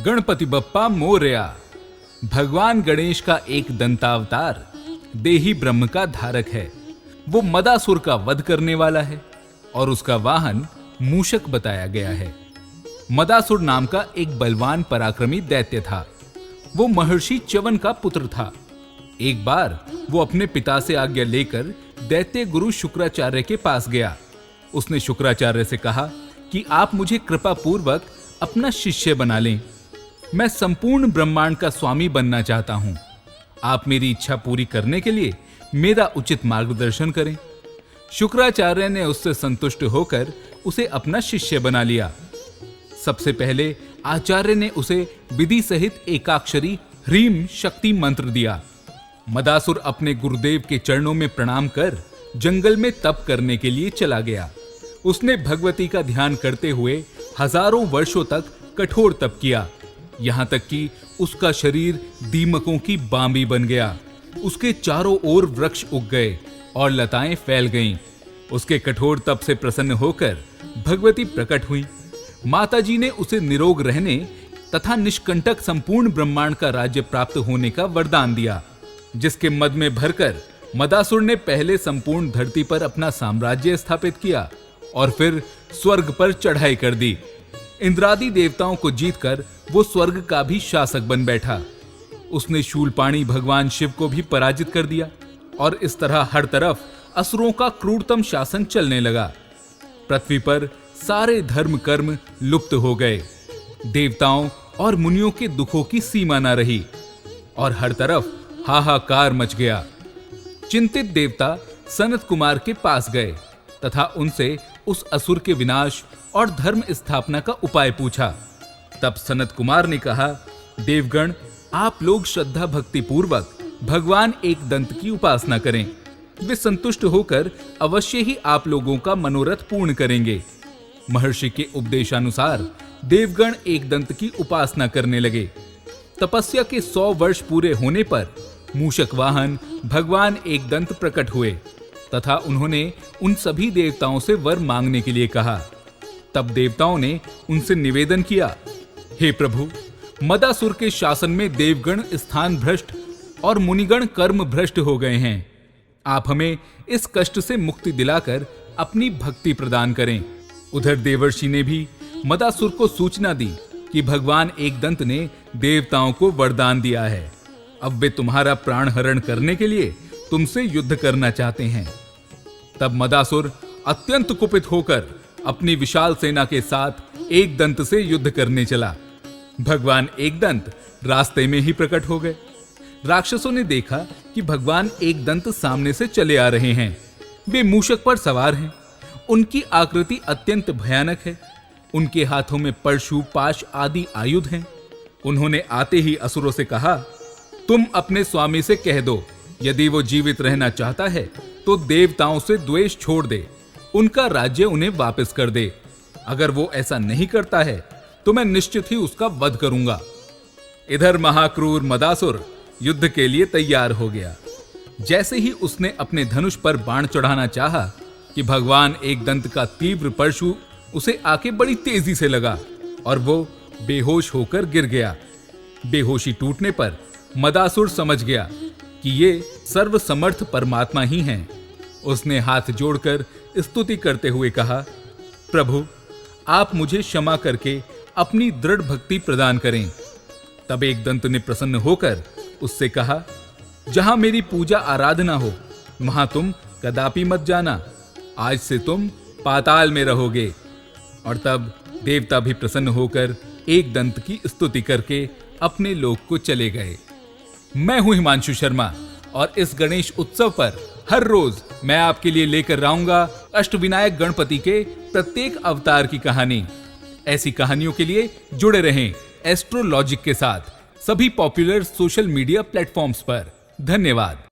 गणपति बप्पा मोरया। भगवान गणेश का एक दंतावतार देही ब्रह्म का धारक है। वो मदासुर का वध करने वाला है और उसका वाहन मूषक बताया गया है। मदासुर नाम का एक बलवान पराक्रमी दैत्य था। वो महर्षि च्यवन का पुत्र था। एक बार वो अपने पिता से आज्ञा लेकर दैत्य गुरु शुक्राचार्य के पास गया। उसने शुक्राचार्य से कहा कि आप मुझे कृपा पूर्वक अपना शिष्य बना लें। मैं संपूर्ण ब्रह्मांड का स्वामी बनना चाहता हूं। आप मेरी इच्छा पूरी करने के लिए मेरा उचित मार्गदर्शन करें। शुक्राचार्य ने उससे संतुष्ट होकर उसे अपना शिष्य बना लिया। सबसे पहले आचार्य ने उसे विधि सहित एकाक्षरी ह्रीम शक्ति मंत्र दिया। मदासुर अपने गुरुदेव के चरणों में प्रणाम कर जंगल में तप करने के लिए चला गया। उसने भगवती का ध्यान करते हुए हजारों वर्षों तक कठोर तप किया, यहां तक कि उसका शरीर दीमकों की बांबी बन गया। उसके चारों ओर वृक्ष उग गए और लताएं फैल गईं। उसके कठोर तप से प्रसन्न होकर भगवती प्रकट हुई। माताजी ने उसे निरोग रहने तथा निष्कंटक संपूर्ण ब्रह्मांड का राज्य प्राप्त होने का वरदान दिया, जिसके मद में भरकर मदासुर ने पहले संपूर्ण धरती पर अपना साम्राज्य स्थापित किया और फिर स्वर्ग पर चढ़ाई कर दी। इंद्रादि देवताओं को जीतकर वो स्वर्ग का भी शासक बन बैठा। उसने शूलपाणी भगवान शिव को भी पराजित कर दिया और इस तरह हर तरफ असुरों का क्रूरतम शासन चलने लगा। पृथ्वी पर सारे धर्म कर्म लुप्त हो गए। देवताओं और मुनियों के दुखों की सीमा न रही और हर तरफ हाहाकार मच गया। चिंतित देवता सनत कुमार के पास गए तथा उनसे उस असुर के विनाश और धर्म स्थापना का उपाय पूछा। तब सनत कुमार ने कहा, देवगण, आप लोग श्रद्धा भक्ति पूर्वक भगवान एक दंत की उपासना करें। वे संतुष्ट होकर अवश्य ही आप लोगों का मनोरथ पूर्ण करेंगे। महर्षि के उपदेशानुसार देवगण एक दंत की उपासना करने लगे। तपस्या के 100 वर्ष पूरे होने पर मूषक वाहन भगवान एक दंत प्रकट हुए तथा उन्होंने उन सभी देवताओं से वर मांगने के लिए कहा। तब देवताओं ने उनसे निवेदन किया, हे प्रभु, मदासुर के शासन में देवगण स्थान भ्रष्ट और मुनिगण कर्म भ्रष्ट हो गए हैं। आप हमें इस कष्ट से मुक्ति दिलाकर अपनी भक्ति प्रदान करें। उधर देवर्षि ने भी मदासुर को सूचना दी कि भगवान एक दंत ने देवताओं को वरदान दिया है। अब वे तुम्हारा प्राण हरण करने के लिए तुमसे युद्ध करना चाहते हैं। तब मदासुर अत्यंत कुपित होकर अपनी विशाल सेना के साथ एक दंत से युद्ध करने चला। भगवान एक दंत रास्ते में ही प्रकट हो गए। राक्षसों ने देखा कि भगवान एक दंत सामने से चले आ रहे हैं। वे मूषक पर सवार हैं। उनकी आकृति अत्यंत भयानक है। उनके हाथों में परशु, पाश आदि आयुध हैं। उन्होंने आते ही असुरों से कहा, तुम अपने स्वामी से कह दो, यदि वो जीवित रहना चाहता है तो देवताओं से द्वेष छोड़ दे, उनका राज्य उन्हें वापस कर दे। अगर वो ऐसा नहीं करता है तो मैं निश्चित ही उसका वध करूंगा। इधर महाक्रूर मदासुर युद्ध के लिए तैयार हो गया। जैसे ही उसने अपने धनुष पर बाण चढ़ाना चाहा कि भगवान एक दंत का तीव्र परशु उसे आके बड़ी तेजी से लगा और वो बेहोश होकर गिर गया। बेहोशी टूटने पर मदासुर समझ गया कि ये सर्वसमर्थ परमात्मा ही हैं। उसने हाथ जोड़कर स्तुति करते हुए कहा, प्रभु, आप मुझे क्षमा करके अपनी दृढ़ भक्ति प्रदान करें। तब एक दंत ने प्रसन्न होकर उससे कहा, जहां मेरी पूजा आराधना हो वहां तुम कदापि मत जाना। आज से तुम पाताल में रहोगे। और तब देवता भी प्रसन्न होकर एक दंत की स्तुति करके अपने लोक को चले गए। मैं हूं हिमांशु शर्मा और इस गणेश उत्सव पर हर रोज मैं आपके लिए लेकर आऊंगा अष्टविनायक गणपति के प्रत्येक अवतार की कहानी। ऐसी कहानियों के लिए जुड़े रहें एस्ट्रोलॉजिक के साथ सभी पॉपुलर सोशल मीडिया प्लेटफॉर्म्स पर। धन्यवाद।